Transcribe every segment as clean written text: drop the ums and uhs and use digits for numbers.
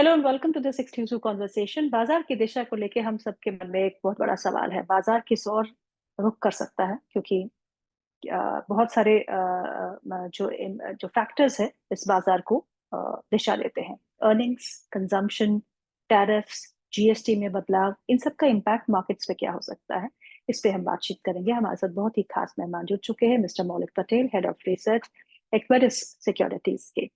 Hello and welcome to this exclusive conversation. बाजार की दिशा को लेके हम सबके मन में एक बहुत बड़ा सवाल है। बाजार किस ओर रुख कर सकता है? क्योंकि बहुत सारे जो फैक्टर्स है इस बाजार को दिशा देते हैं। अर्निंग्स, कंजम्पशन, टैरिफ्स, जीएसटी में बदलाव, इन सब का इम्पैक्ट मार्केट्स पे क्या हो सकता है, इस पे हम बातचीत करेंगे। हमारे साथ बहुत ही खास मेहमान जुड़ चुके हैं, मिस्टर मौलिक Patel, head of research, एक्वेरिस securities के।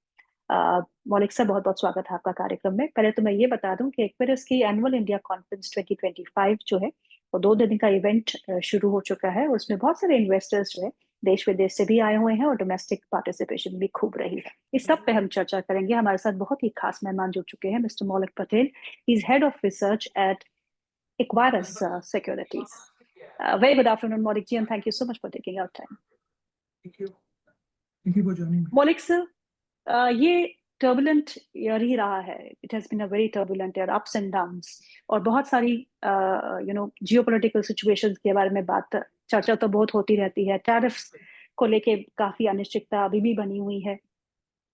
मौलिक सर, बहुत बहुत स्वागत है आपका कार्यक्रम में। पहले तो मैं ये बता दूं कि एक्वेरियस की एनुअल इंडिया कॉन्फ्रेंस 2025 जो है वो 2 दिन का इवेंट शुरू हो चुका है। उसमें बहुत सारे इन्वेस्टर्स जो है देश विदेश से भी आए हुए हैं और डोमेस्टिक पार्टिसिपेशन भी खूब रही है। इस सब पे हम चर्चा करेंगे। हमारे साथ बहुत ही खास मेहमान जुड़ चुके हैं, मिस्टर मौलिक Patel, is head of research eight Equirus Securities. Very good afternoon, Maulik ji, and thank you so much for taking our time. Thank you. Thank you for joining me. Maulik sir, ये turbulent year ही रहा है। It has been a very turbulent year, ups and downs, और बहुत सारी geopolitical situations के बारे में बात चर्चा तो बहुत होती रहती है। टैरिफ्स को लेके काफी अनिश्चितता अभी भी बनी हुई है।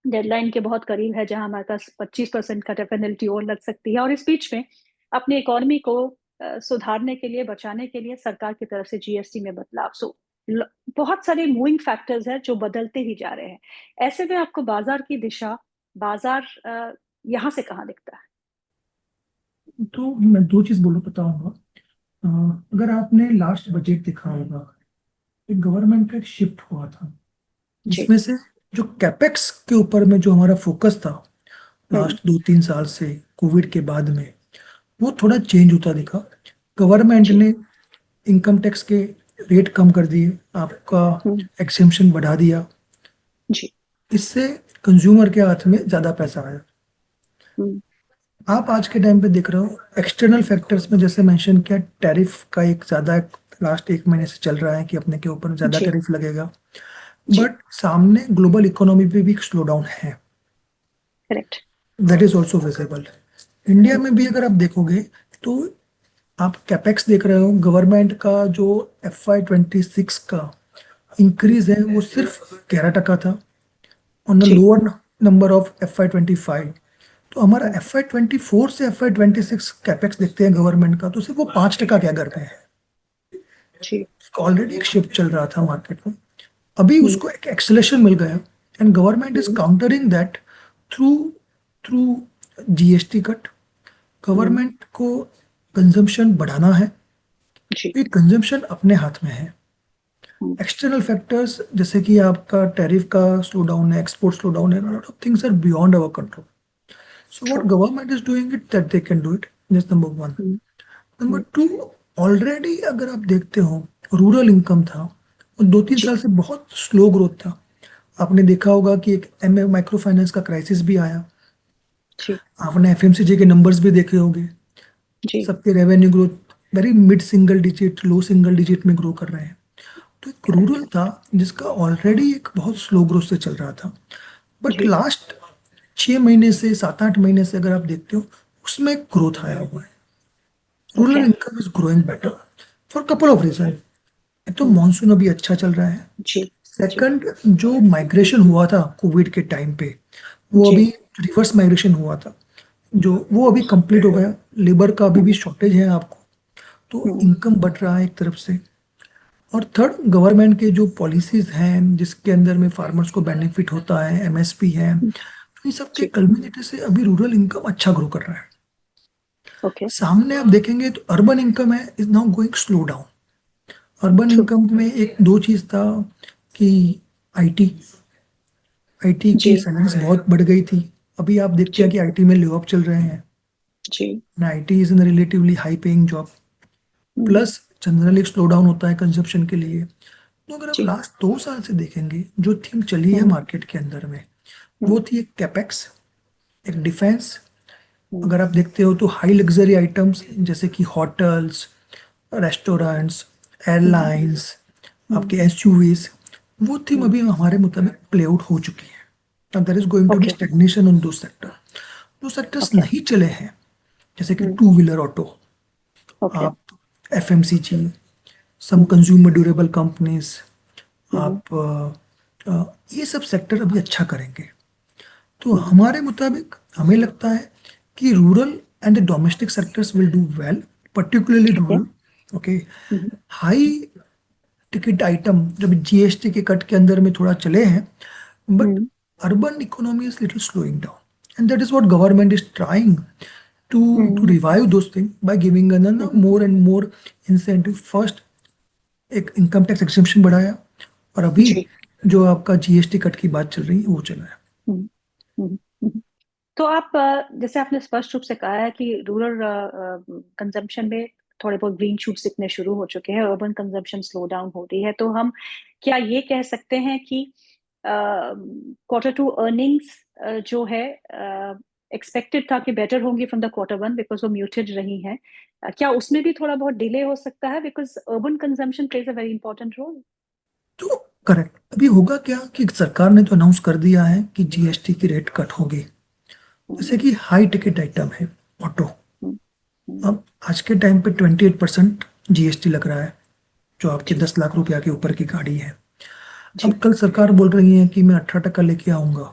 डेडलाइन के बहुत करीब है जहां हमारे पास 25% का पेनल्टी और लग सकती है। और इस बीच में अपनी इकोनॉमी को सुधारने के लिए, बचाने के लिए सरकार की तरफ से जीएसटी में बदलाव, बहुत सारे मूविंग फैक्टर्स हैं जो बदलते ही जा रहे हैं। ऐसे में आपको बाजार की दिशा, बाजार यहाँ से कहाँ दिखता है? तो मैं दो चीज बताऊंगा। अगर आपने लास्ट बजट देखा होगा, एक गवर्नमेंट का एक शिफ्ट हुआ था जी। जिसमें से जो कैपेक्स के ऊपर में जो हमारा फोकस था हम्म। लास्ट 2-3 साल से कोविड के बाद में, वो थोड़ा चेंज होता दिखा। गवर्नमेंट जी। ने इनकम टैक्स के रेट कम कर दिए, आपका हम्म। एक्सेम्पशन बढ़ा दिया। जी। इससे कंज्यूमर के हाथ में ज्यादा पैसा आया। हम्म। आप आज के टाइम पे देख रहे हो एक्सटर्नल फैक्टर्स में, जैसे मेंशन किया, टैरिफ का एक ज्यादा लास्ट 1 महीने से चल रहा है कि अपने के ऊपर ज्यादा जी। टैरिफ लगेगा। जी। बट सामने ग्लोबल इकोनॉमी पे भी एक स्लो डाउन है, correct. That is also visible. India में भी अगर आप देखोगे तो आप कैपेक्स देख रहे हो, गवर्नमेंट का जो FY 26 का इंक्रीज है वो सिर्फ 11% था on the G. Lower number of FY 25। तो हमारा FY 24 से FY 26 कैपेक्स देखते हैं गवर्नमेंट का, तो सिर्फ वो 5% क्या करते हैं। जी। ऑलरेडी एक शिफ्ट चल रहा था मार्केट में, अभी हम्म। उसको एक एक्सेलेरेशन मिल गया, and government is hmm. Countering that through through GST cut. Hmm. Government को कंजम्पशन बढ़ाना है, जी। ये कंजम्पशन अपने हाथ में है। हम्म। एक्सटर्नल फैक्टर्स जैसे कि आपका टैरिफ का स्लो डाउन है, एक्सपोर्ट स्लो डाउन है, lot of things are beyond our control. So what true. government is doing it that they can do it. That's number one. Hmm. Number hmm. two, already अगर आप देखते हो rural income था और 2-3 साल जी। से बहुत स्लो ग्रोथ था। आपने देखा होगा कि एक एमए माइक्रो फाइनेंस का क्राइसिस भी आया। जी। आपने एफएमसीजी के नंबर्स भी देखे होंगे, जी। सबके revenue growth very mid single digit, low single digit में ग्रो कर रहे हैं। तो एक करेक्ट। रूरल था जिसका ऑलरेडी एक बहुत स्लो ग्रोथ से चल रहा था। But ji. लास्ट 6 महीने से 7-8 महीने से अगर आप देखते हो, उसमें ग्रोथ आया हुआ है। Rural okay. Income is growing better for couple of reason. एक तो हम्म। मानसून अभी अच्छा चल रहा है। जी। जी। सेकंड, जो माइग्रेशन हुआ था कोविड के टाइम पे, वो जी। अभी रिवर्स माइग्रेशन हुआ था, जो वो अभी कंप्लीट हो गया। लेबर का अभी भी हम्म। शॉर्टेज है आपको, तो हम्म। इनकम बढ़ रहा है एक तरफ से। और थर्ड, गवर्नमेंट के जो पॉलिसीज हैं जिसके अंदर में फार्मर्स को बेनिफिट होता है, एमएसपी है, तो ये सब के जी। कल्मिनेट से अभी रूरल इनकम अच्छा ग्रो कर रहा है। ओके। सामने आप देखेंगे तो अर्बन इनकम है is now going slow down. Urban true. Income में एक दो चीज था कि आईटी आईटी की जी। सैलरीज बहुत बढ़ गई थी। अभी आप देखते हैं जी। कि आईटी में ले ऑफ चल रहे हैं, जी। And IT is in relatively high paying job. Hmm. Plus generally एक स्लो डाउन होता है कंजप्शन के लिए। तो अगर आप जी। लास्ट 2 साल से देखेंगे, जो थीम चली है हम्म। मार्केट के अंदर में, वो हम्म। थी एक कैपेक्स, एक डिफेंस। हम्म। अगर आप देखते हो तो हाई लग्जरी आइटम्स जैसे कि होटल्स, रेस्टोरेंट्स, हम्म। एयरलाइंस, हम्म। आपके एसयूवीज, वो थीम हम्म। अभी हमारे मुताबिक प्ले आउट हो चुकी है। अब there is going to be okay. Stagnation on two sector. जो सेक्टर्स ओके। नहीं चले हैं, जैसे कि hmm. Two wheeler auto, okay. आप FMCG, some hmm. Consumer durable companies, hmm. आप ये सब सेक्टर अभी अच्छा करेंगे। तो हम्म। हमारे मुताबिक हमें लगता है कि rural and the domestic sectors will do well, particularly okay. Rural. Okay. High ticket item जब जीएसटी के कट के अंदर में थोड़ा चले हैं, but hmm urban economy is little slowing down, and that is what government is trying to hmm revive those things by giving another more and more incentive. First एक income tax exemption बढ़ाया, और अभी जी। जो आपका GST cut की बात चल रही है वो चल रहा है। हम्म हम्म हम्म। तो आप जैसे आपने स्पष्ट रूप से कहा है कि रूरल कंजम्पशन में थोड़े बहुत ग्रीन शूट्स दिखने शुरू हो चुके हैं, अर्बन कंजम्पशन स्लो डाउन हो रही है, तो हम क्या ये कह सकते हैं कि क्वार्टर टू अर्निंग्स जो है एक्सपेक्टेड था कि बेटर होंगी from the quarter one because वो म्यूटेड रही हैं, क्या उसमें भी थोड़ा बहुत डिले हो सकता है because urban consumption plays a very important role? तो करेक्ट, अभी होगा क्या कि सरकार ने तो अनाउंस कर दिया है कि जीएसटी की रेट कट होगी। जैसे कि हाई टिकट आइटम है ऑटो, अब आज के टाइम पे 28% जीएसटी लग रहा है जो आपके जी 10 लाख रुपया के ऊपर की गाड़ी है। अब जी। कल सरकार बोल रही है कि मैं 18% लेके आऊंगा,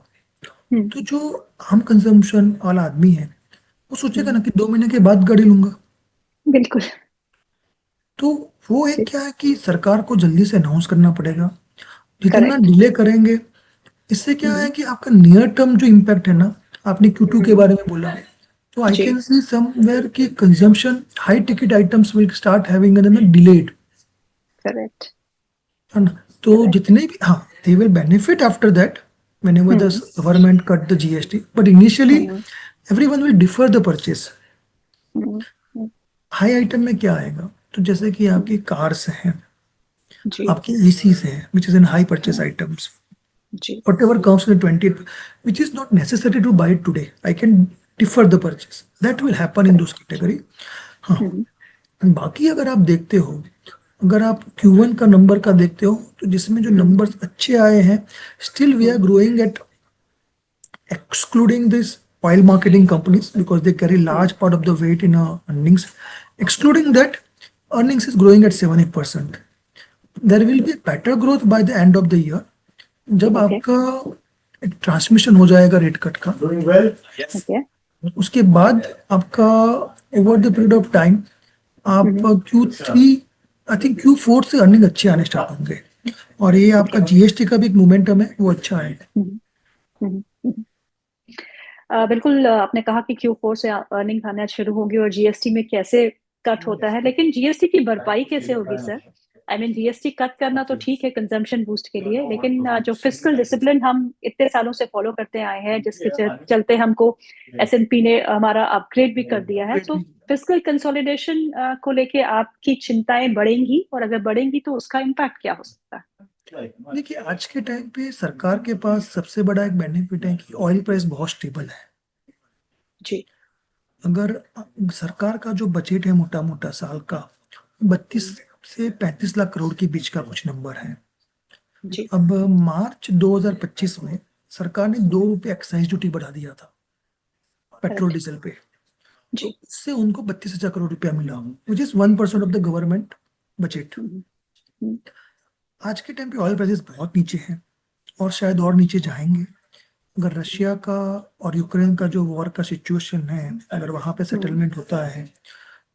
हम्म तो जो आम कंजम्पशन वाला आदमी है वो सोचेगा हम्म, ना कि 2 महीने के बाद गाड़ी लूंगा। बिल्कुल। तो वो एक जी। क्या है कि सरकार को जल्दी से अनाउंस करना पड़ेगा। जितना करेक्ट। डिले करेंगे, इससे क्या है कि आपका नियर टर्म जो इम्पैक्ट है ना, आपने Q2 के हम्म, बारे में बोला, तो आई जी। कैन सी समवेयर कि consumption high ticket items will start having an delayed, correct है ना। तो करेक्ट। जितने भी, हाँ, they will benefit after that whenever the hmm government cut the GST, but initially hmm everyone will defer the purchase। Hmm hmm, high item में क्या आएगा, तो जैसे कि आपकी हम्म, कार्स हैं, जी। आपकी एसीज हैं, which is in high purchase hmm, items, जी। whatever comes in 20, which is not necessary to buy it today, I can defer the purchase, that will happen in those correct. category। हाँ। हम्म बाकी अगर आप देखते हो, अगर आप Q1 का नंबर का देखते हो, तो जिसमें जो हम्म नंबर्स अच्छे आए हैं, still we are hmm growing at, excluding this oil marketing companies because they carry hmm, large part of the weight in earnings, excluding that, earnings is growing at 7-8%। there will be better growth by the end of the year जब okay आपका transmission हो जाएगा rate cut का। Okay. उसके बाद आपका over the period of time आप हम्म, Q3, I think Q4 से अर्निंग अच्छे आने स्टार्ट होंगे, और ये आपका ओके। जीएसटी का भी एक मोमेंटम है वो अच्छा है। हम्म हम्म हम्म। बिल्कुल, आपने कहा कि Q4 से अर्निंग आना शुरू होगी और जीएसटी में कैसे कट होता है, लेकिन जीएसटी की भरपाई कैसे होगी sir? I mean GST cut करना तो ठीक है कंजम्पशन बूस्ट के लिए, लेकिन जो फिस्कल डिसिप्लिन हम इतने सालों से फॉलो करते आए हैं जिसके चलते हमको एसएनपी ने हमारा अपग्रेड भी कर दिया है, तो फिस्कल कंसोलिडेशन को लेके आपकी चिंताएं बढ़ेंगी, और अगर बढ़ेंगी तो उसका इम्पैक्ट क्या हो सकता है? देखिए, आज के टाइम पे सरकार के पास सबसे बड़ा एक बेनिफिट है कि ऑयल प्राइस बहुत स्टेबल है। जी अगर सरकार का जो बजट है मोटा मोटा साल का 32 से 35 लाख करोड़ के बीच का कुछ नंबर है। जी अब मार्च 2025 में सरकार ने 2 रुपये एक्साइज ड्यूटी बढ़ा दिया था पेट्रोल करेक्ट। डीजल पे, तो जी। उससे उनको 32 हजार करोड़ रुपया मिला, which is 1% of the government budget. Hmm, hmm, आज के टाइम पे ऑयल प्राइसेस बहुत नीचे हैं, और शायद और नीचे जाएंगे। अगर रशिया का और यूक्रेन का जो वॉर का सिचुएशन है, अगर वहां पे हम्म, सेटलमेंट होता है,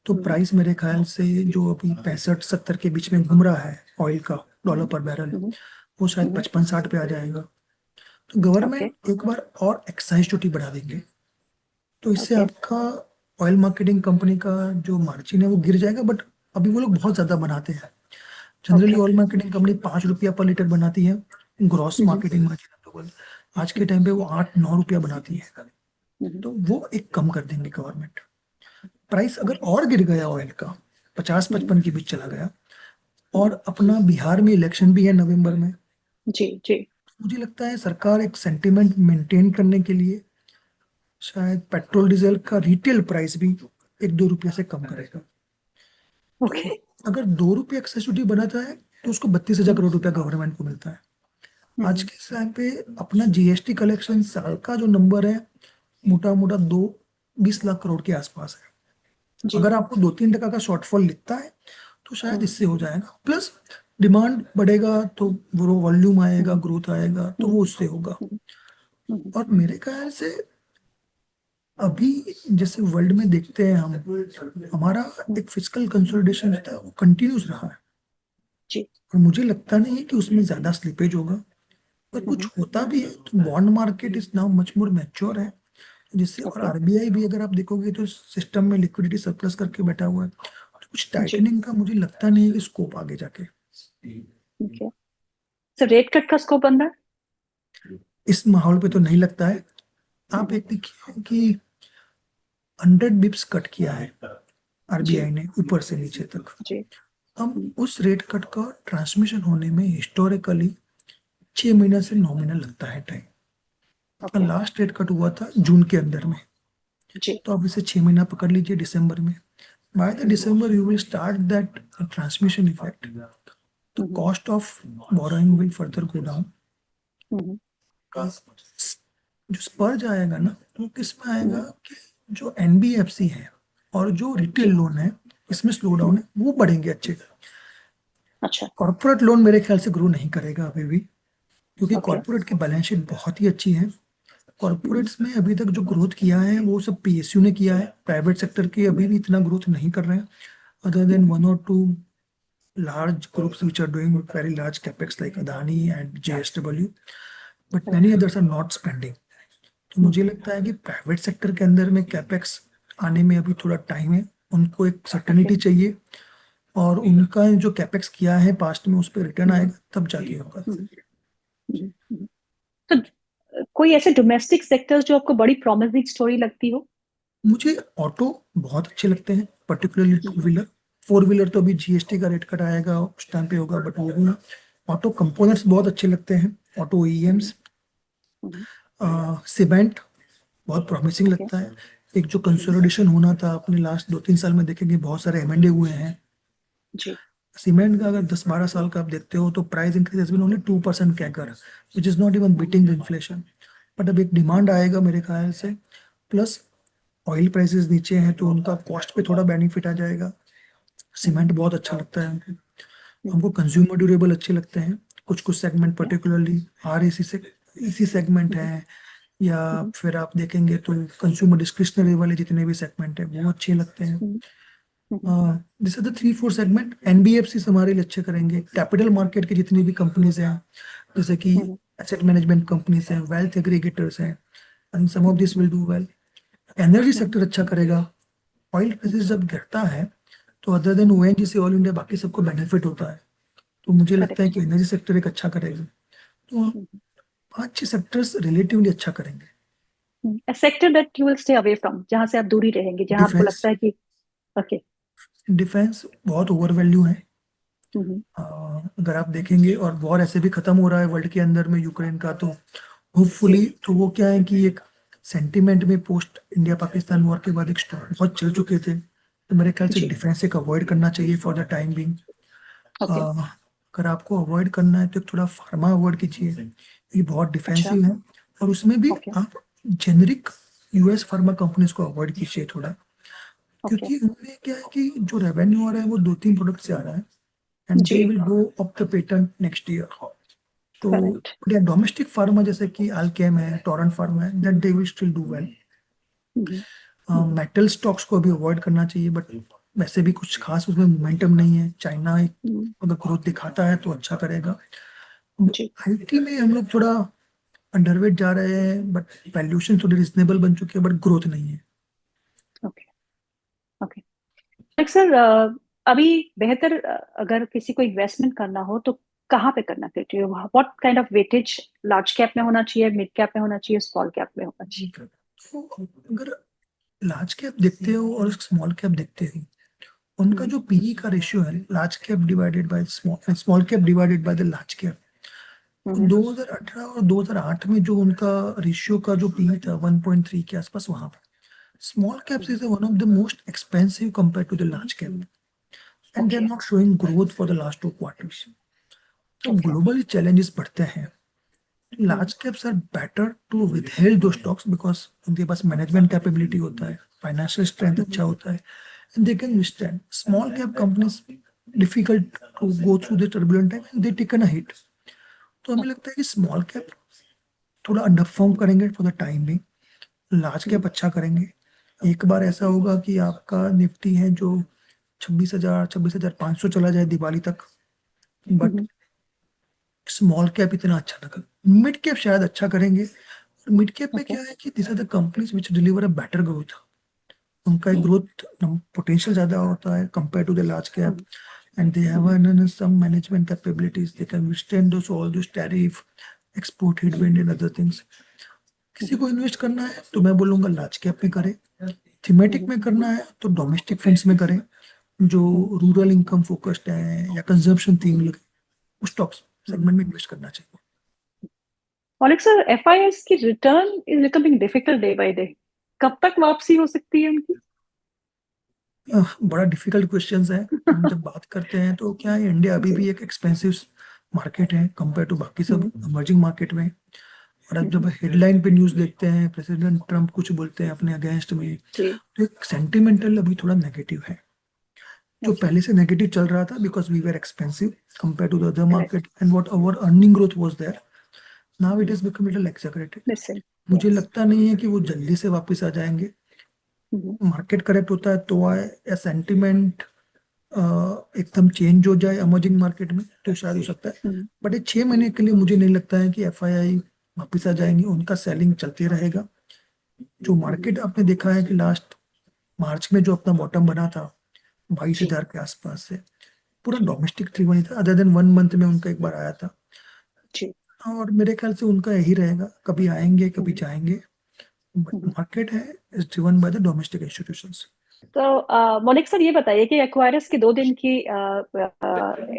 तो हम्म, प्राइस मेरे ख्याल से जो अभी 65-70 के बीच में घूम रहा है ऑयल का, डॉलर हम्म, पर बैरल, हम्म, वो शायद हम्म, 55-60 पे आ जाएगा। तो ओके गवर्नमेंट एक बार और एक्साइज ड्यूटी बढ़ा देंगे, तो इससे ओके आपका ऑयल मार्केटिंग कंपनी का जो मार्जिन है वो गिर जाएगा। बट अभी वो लोग बहुत ज्यादा बनाते हैं। Generally okay. Oil marketing company 5 रुपया पर लीटर बनाती है, ग्रॉस हम्म, मार्केटिंग मार्जिन हम लोग, आज के हम्म, टाइम पे वो 8-9 रुपया बनाती है। हम्म, तो वो एक कम कर देंगे गवर्नमेंट। प्राइस अगर और गिर गया ऑयल का, पचास हम्म, पचपन के बीच चला गया, हम्म, और अपना बिहार में इलेक्शन भी है नवंबर में, जी जी। मुझे लगता है सरकार एक सेंटिमेंट मेंटेन करने के लिए शायद पेट्रोल डीजल का रिटेल प्राइस भी 1-2 रुपये से कम करेगा। तो ओके। अगर 2 रुपये एक्साइज ड्यूटी बनाता है, तो उसको 32 हजार करोड़ रुपया गवर्नमेंट को मिलता है। आज हम्म, के टाइम पे अपना जीएसटी कलेक्शन साल का जो नंबर है, मोटा मोटा 20 लाख करोड़ के आसपास है। जी। अगर आपको 2-3 टका का शॉर्टफॉल दिखता है, तो शायद हम्म, इससे हो जाएगा, प्लस डिमांड बढ़ेगा तो वो वॉल्यूम आएगा, हम्म, ग्रोथ आएगा, तो हम्म, वो उससे होगा। हम्म, हम्म, और मेरे ख्याल से अभी जैसे वर्ल्ड में देखते हैं हम, हमारा एक फिजिकल कंसोलिडेशन रहता है वो कंटिन्यूस रहा है, जी। और मुझे लगता नहीं है कि उसमें ज्यादा स्लिपेज होगा। अगर कुछ होता भी है तो bond market is now much more mature है, जिससे, और ओके। आरबीआई भी अगर आप देखोगे तो सिस्टम में लिक्विडिटी सरप्लस करके बैठा हुआ है, तो कुछ जी। टाइटनिंग का मुझे लगता नहीं है कि स्कोप आगे जाके। ओके। सर रेट कट का स्कोप बन रहा इस माहौल पे तो नहीं लगता है। आप है? एक देखिए कि 100 बिप्स कट किया है जी। आरबीआई ने ऊपर से नीचे तक। जी। अब उस रेट कट का ट्रांसमिशन होने में हिस्टोरिकली 6 महीना से 9 महीना लगता है time. Okay. Last rate cut हुआ था जून के अंदर में, जी। तो अब इसे 6 महीना पकड़ लीजिए दिसंबर में। By the December you will start that transmission effect, the cost of borrowing will further go down. जो स्पर्ज आएगा ना वो किस में आएगा कि जो एनबीएफसी है और जो रिटेल जी। लोन है, इसमें स्लो डाउन है, वो बढ़ेंगे अच्छे। अच्छा। कॉर्पोरेट लोन मेरे ख्याल से ग्रो नहीं करेगा अभी भी, क्योंकि ओके। कॉर्पोरेट की बैलेंस शीट बहुत ही अच्छी है। कॉर्पोरेट्स में अभी तक जो ग्रोथ किया है वो सब पीएसयू ने किया है, प्राइवेट सेक्टर के अभी भी इतना ग्रोथ नहीं कर रहे हैं, अदर देन वन और to large groups which are doing very large capex like Adani and JSW, but many others are not spending. तो मुझे लगता है कि प्राइवेट सेक्टर के अंदर में कैपेक्स आने में अभी थोड़ा टाइम है, उनको एक ओके। सर्टेनिटी चाहिए, और उनका जो कैपेक्स किया है पास्ट में उस पर रिटर्न आएगा तब जाके होगा। तो कोई ऐसे डोमेस्टिक सेक्टर्स जो आपको बड़ी प्रॉमिसिंग स्टोरी लगती हो? मुझे ऑटो बहुत अच्छे लगते हैं, particularly two wheeler. Four wheeler तो अभी जीएसटी का रेट कट आएगा उस टाइम पे होगा, बट वो भी ऑटो कंपोनेंट्स बहुत अच्छे लगते हैं, ऑटो ईएम्स। सीमेंट बहुत प्रॉमिसिंग ओके। लगता है। एक जो कंसोलिडेशन होना था अपने लास्ट 2-3 साल में, देखेंगे बहुत सारे एमएनडे हुए हैं। जी। सीमेंट का अगर 10-12 साल का आप देखते हो तो price increase has been only 2% CAGR, which is not even beating the inflation. But अब एक डिमांड आएगा मेरे ख्याल से, प्लस ऑयल प्राइसेस नीचे हैं तो उनका कॉस्ट पे थोड़ा बेनिफिट आ जाएगा। सीमेंट बहुत अच्छा लगता है हमको। हमको कंज्यूमर ड्यूरेबल अच्छे लगते हैं, कुछ कुछ सेगमेंट पर्टिकुलरली आर एसी से इसी सेगमेंट है, या फिर आप देखेंगे तो कंज्यूमर डिस्क्रिशनरी वाले जितने भी सेगमेंट है वो अच्छे लगते हैं। This are the 3-4 segment. NBFC हमारे लिए अच्छे करेंगे, कैपिटल मार्केट की जितनी भी कंपनीज हैं, जैसे कि एसेट मैनेजमेंट कंपनीज हैं, वेल्थ एग्रीगेटर्स हैं, and some of this will do well. Energy sector अच्छा करेगा। ऑयल प्राइसेस जब गिरता है तो other than ONGC all India बाकी सबको बेनिफिट होता है, तो मुझे लगता है करेक्ट। कि एनर्जी सेक्टर एक अच्छा करेगा। तो 5-6 सेक्टर्स रिलेटिवली अच्छा करेंगे। A sector that you will stay away from, जहां से आप दूरी रहेंगे, जहां आपको डिफेंस, लगता है कि ओके। डिफेंस बहुत ओवर वैल्यू है। अगर आप देखेंगे, और वॉर ऐसे भी खत्म हो रहा है वर्ल्ड के अंदर में यूक्रेन का, तो जी। होपफुली तो वो क्या है कि एक सेंटिमेंट में पोस्ट इंडिया पाकिस्तान वॉर के बाद एक स्टॉक बहुत चल चुके थे, तो मेरे ख्याल से जी। डिफेंस एक अवॉइड करना चाहिए for the time being. Okay. अगर आपको अवॉइड करना है तो एक थोड़ा फार्मा अवॉइड कीजिए, ये बहुत अच्छा। डिफेंसिव है, और उसमें भी ओके। आप जेनरिक यूएस फार्मा कंपनीज को अवॉइड कीजिए थोड़ा, ओके। क्योंकि उनमें क्या है कि जो रेवेन्यू आ रहा है वो 2-3 प्रोडक्ट से आ रहा है, एंड दे जी। Will go up the patent next year. तो करेक्ट। डोमेस्टिक फार्मा जैसे कि अल्केम है, टोरेंट फार्मा है, that they will still do well. Metal stocks को भी अवॉइड करना चाहिए, बट वैसे भी कुछ खास उसमें मोमेंटम नहीं है। चाइना अगर ग्रोथ दिखाता है तो अच्छा करेगा। जी। आईटी में हम लोग थोड़ा अंडरवेट जा रहे हैं, बट वैल्यूएशन थोड़ी रिजनेबल बन चुकी है, बट ग्रोथ नहीं है। ओके। ओके। सर अभी बेहतर अगर किसी को इन्वेस्टमेंट करना हो तो कहाँ पे करना चाहिए? What kind of weightage large cap में होना चाहिए, मिड कैप में होना चाहिए, स्मॉल कैप में होना चाहिए? तो अगर लार्ज कैप देखते हो और स्मॉल कैप देखते हो, उनका जो पीई का रेशियो है, large cap divided by small, small cap divided by the large cap, 2018 और 2008 में जो उनका रेशियो का जो पीई था 1.3 के आसपास, वहां पर small caps is one of the most expensive compare to the large cap, and they are okay. Not showing growth for the last 2 quarters. तो ओके। ग्लोबली चैलेंजेस बढ़ते हैं। Large caps are better to withheld those stocks, because उनके पास management capability होता है, financial strength अच्छा होता है, and they can withstand. Small cap companies difficult to go through the turbulent time and they taken a hit. तो हमें लगता है कि स्मॉल कैप थोड़ा अंडर परफॉर्म करेंगे फॉर द टाइम भी, लार्ज कैप अच्छा करेंगे। एक बार ऐसा होगा कि आपका निफ्टी है जो 26,500 चला जाए दिवाली तक, बट हम्म, स्मॉल कैप इतना अच्छा ना करे। मिड कैप शायद अच्छा करेंगे। मिड कैप में ओके। क्या है कि this are the companies which deliver a better growth. उनका एक ग्रोथ पोटेंशियल ज्यादा होता है compare to the large cap, and they have some management capabilities. They can withstand all those tariff, export headwind and other things. किसी को invest करना है तो मैं बोलूंगा लार्ज कैप में करें। थीमेटिक में करना है तो डोमेस्टिक फंड्स में करें, जो रूरल इनकम फोकस्ड है या कंजम्पशन थीम लगे, उस स्टॉक सेगमेंट में इन्वेस्ट करना चाहिए। मौलिक सर, एफआईआईस की return is becoming difficult day by day. कब तक वापसी हो सकती है उनकी? बड़ा डिफिकल्ट क्वेश्चंस है। हम जब बात करते हैं तो क्या है, इंडिया अभी जी। भी एक एक्सपेंसिव मार्केट है कंपेयर टू बाकी सब हम्म, इमर्जिंग मार्केट में। और अब जब हम्म, हेडलाइन पे न्यूज देखते हैं, प्रेसिडेंट ट्रम्प कुछ बोलते हैं अपने अगेंस्ट में, जी। तो एक सेंटिमेंटल अभी थोड़ा नेगेटिव है। जो ओके। पहले से नेगेटिव चल रहा था because we were expensive compare to the other correct. Market and what our earning growth was there, now it is become little exaggerated. Missing. मुझे यस। लगता नहीं है कि वो जल्दी से वापस आ जाएंगे। मार्केट करेक्ट होता है तो आए, या सेंटिमेंट एकदम चेंज हो जाए इमर्जिंग मार्केट में तो शायद हो सकता है। बट ये 6 महीने के लिए मुझे नहीं लगता है कि एफआईआई वापिस आ जाएंगी। उनका सेलिंग चलते रहेगा। जो मार्केट आपने देखा है कि लास्ट मार्च में जो अपना बॉटम बना था बाईस जी। हजार के आसपास से, पूरा डोमेस्टिक थ्री बनी था, अदर देन 1 मंथ में उनका एक बार आया था। जी। और मेरे ख्याल से उनका यही रहेगा, कभी आएंगे कभी जाएंगे, बट हम्म। मार्केट है is driven by the domestic institutions. तो मोनिक सर, ये बताइए कि एक्वायरस की 2 दिन की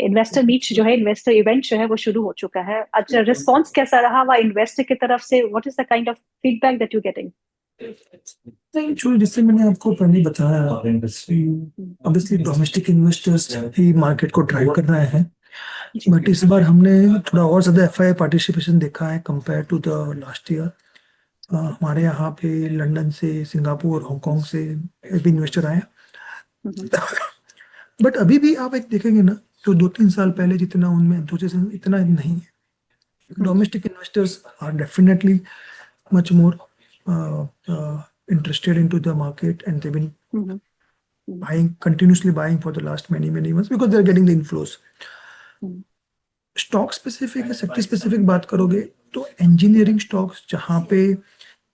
इन्वेस्टर मीट जो है, इन्वेस्टर इवेंट जो है, वो शुरू हो चुका है। अच्छा, रिस्पॉन्स कैसा रहा वह इन्वेस्टर की तरफ से? What is the kind of feedback that you getting? नहीं, जो जिससे मैंने आपको पहले बताया, ऑब्वियसली डोमेस्टिक इन्वेस्टर्स ही मार्केट को ड्राइव कर रहे हैं। जी। बट इस बार हमने थोड़ा और ज्यादा एफआईआई पार्टिसिपेशन देखा है compare to the last year. हमारे यहाँ पे लंदन से, सिंगापुर, हांगकांग से भी इन्वेस्टर आए। हम्म, बट अभी भी आप एक देखेंगे ना, तो 2-3 साल पहले जितना उनमें एंथुसियाज्म इतना नहीं है। Hmm, domestic investors are definitely much more interested into the market, and they've been hmm, hmm, continuously buying for the last many months because they're getting the inflows. Hmm, stock specific या sector specific बात करोगे तो engineering stocks जहाँ पे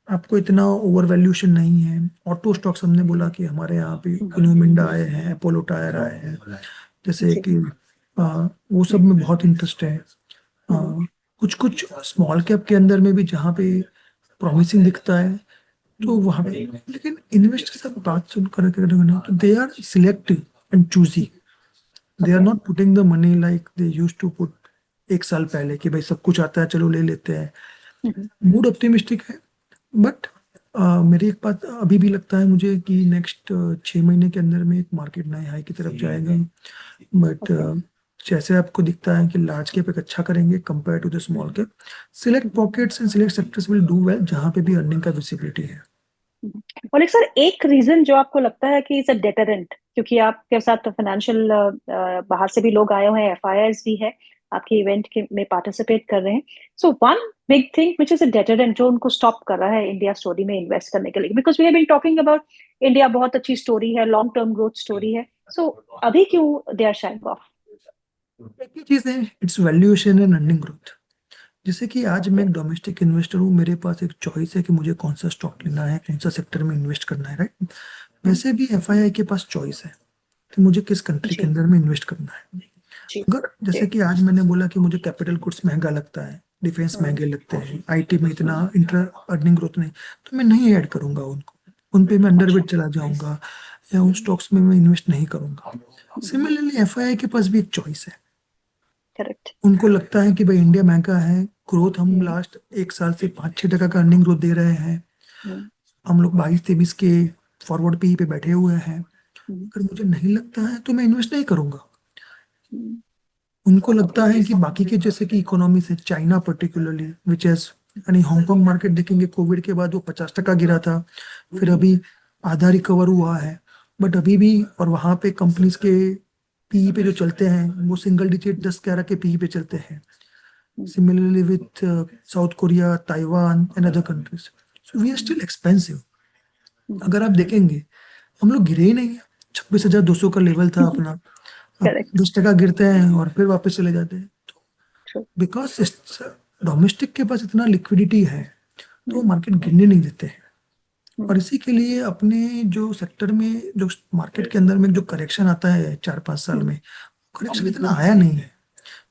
आपको इतना over valuation नहीं है, ऑटो स्टॉक्स हमने बोला कि हमारे यहाँ पे हम्म, इनोमिंडा आए हैं, अपोलो टायर आए हैं, जैसे जी। कि वो सब में बहुत इंटरेस्ट है। हम्म, कुछ कुछ स्मॉल कैप के अंदर में भी जहाँ पे प्रॉमिसिंग दिखता है तो वहाँ पे, लेकिन इन्वेस्टर सब बात सुन कर ना, तो they are selective and choosy. They are okay. Not putting the money like they use to put एक साल पहले कि भाई सब कुछ आता है चलो ले लेते हैं। हम्म, मूड ऑप्टिमिस्टिक है। बट मेरी एक बात अभी भी लगता है मुझे कि नेक्स्ट 6 महीने के अंदर में एक मार्केट नए हाई की तरफ जाएगा। But okay. जैसे आपको दिखता है कि लार्ज कैप एक अच्छा करेंगे compare to the small cap, select pockets and select sectors will do well जहाँ पे भी अर्निंग का विजिबिलिटी है। और एक सर, एक रीजन जो आपको लगता है कि इज अ डेटरेंट, क्योंकि आपके साथ फाइनेंशियल बाहर से भी लोग आए हुए हैं, एफआईआईस भी है आपके इवेंट के में पार्टिसिपेट कर रहे हैं। So one big thing which is a deterrent जो उनको स्टॉप कर रहा है इंडिया स्टोरी में इन्वेस्ट करने के लिए, because we have been talking about India, बहुत अच्छी स्टोरी है, लॉन्ग टर्म ग्रोथ स्टोरी है। सो अभी क्यों दे आर शाइंग ऑफ? एक ही चीज है, it's valuation and earning growth. जैसे कि आज मैं ओके। एक डोमेस्टिक इन्वेस्टर हूँ, मेरे पास एक चॉइस है कि मुझे कौन सा स्टॉक लेना है, कौन सा सेक्टर में इन्वेस्ट करना है, राइट। वैसे भी एफआईआई के पास चॉइस है कि मुझे किस कंट्री के जी। अंदर में इन्वेस्ट करना है। जी। अगर जी। जैसे कि आज मैंने बोला कि मुझे कैपिटल गुड्स महंगा लगता है, डिफेंस महंगे लगते हैं, आईटी में इतना हम्म, इंटर अर्निंग ग्रोथ नहीं, तो मैं नहीं ऐड करूंगा उनको, उन पे मैं अच्छा। अंडरवेट चला जाऊंगा या उन स्टॉक्स में मैं इन्वेस्ट नहीं करूंगा। हम्म, सिमिलरली एफआईआई के पास भी एक चॉइस है। करेक्ट। उनको लगता है कि भाई इंडिया महंगा है, ग्रोथ हम हम्म, लास्ट एक साल से 5-6% का अर्निंग ग्रोथ दे रहे हैं, हम्म, हम लोग 22-23 के फॉरवर्ड पी पे बैठे हुए हैं, हम्म, अगर मुझे नहीं लगता है तो मैं इन्वेस्ट नहीं करूंगा। हम्म, उनको लगता है कि बाकी के जैसे कि इकोनॉमी से चाइना पर्टिकुलरली विच एज, यानी हांगकांग मार्केट देखेंगे कोविड के बाद वो 50% गिरा था, फिर अभी आधा रिकवर हुआ है, बट अभी भी, और वहां पे कंपनीज के पीई पे जो चलते हैं वो सिंगल डिजिट 10-11 के पीई पे चलते हैं। Hmm, Similarly with South Korea, Taiwan, and other countries. We are still expensive. अगर आप देखेंगे हम लोग गिरे ही नहीं है, 26,200 का लेवल था अपना, अब करेक्ट। 10% गिरते हैं और फिर वापस चले जाते हैं। बिकॉज डोमेस्टिक के पास इतना लिक्विडिटी है तो वो मार्केट गिरने नहीं देते हैं। और इसी के लिए अपने जो सेक्टर में, जो मार्केट के अंदर में जो करेक्शन आता है 4-5 साल में, करेक्शन इतना आया नहीं है।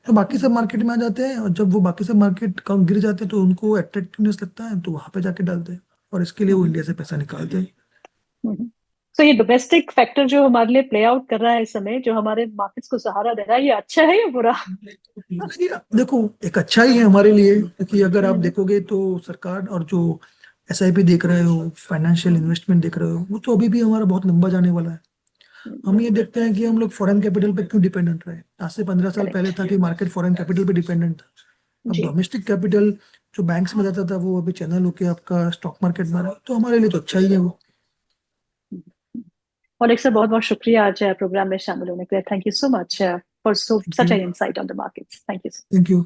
तो बाकी सब मार्केट में आ जाते हैं, और जब वो बाकी सब मार्केट कम गिर जाते हैं तो उनको अट्रैक्टिवनेस लगता है तो वहां पे जाके डालते हैं, और इसके लिए वो इंडिया से पैसा निकालते हैं। तो ये डोमेस्टिक फैक्टर जो हमारे लिए प्ले आउट कर रहा है इस समय, जो हमारे मार्केट्स को सहारा दे रहा है, ये अच्छा है या बुरा? नहीं, देखो एक अच्छा ही है हमारे लिए, क्योंकि अगर आप हम्म। देखोगे तो सरकार और जो एसआईपी देख रहे हो, फाइनेंशियल इन्वेस्टमेंट देख रहे हो, वो तो अभी भी हमारा बहुत लंबा जाने वाला है। हम ये देखते हैं कि हम लोग फॉरेन कैपिटल पे क्यों डिपेंडेंट रहे। आज से 15 साल करेक्ट। पहले था कि मार्केट फॉरेन कैपिटल पे डिपेंडेंट था। अब जी। डोमेस्टिक कैपिटल जो बैंक्स में रहता था वो अभी चैनल होके आपका स्टॉक मार्केट में आ रहा है, तो हमारे लिए तो अच्छा ही है वो। और एक सर, बहुत बहुत शुक्रिया आज प्रोग्राम में शामिल होने के लिए। Thank you so much for thank such you. An insight on the markets. Thank you. Thank you.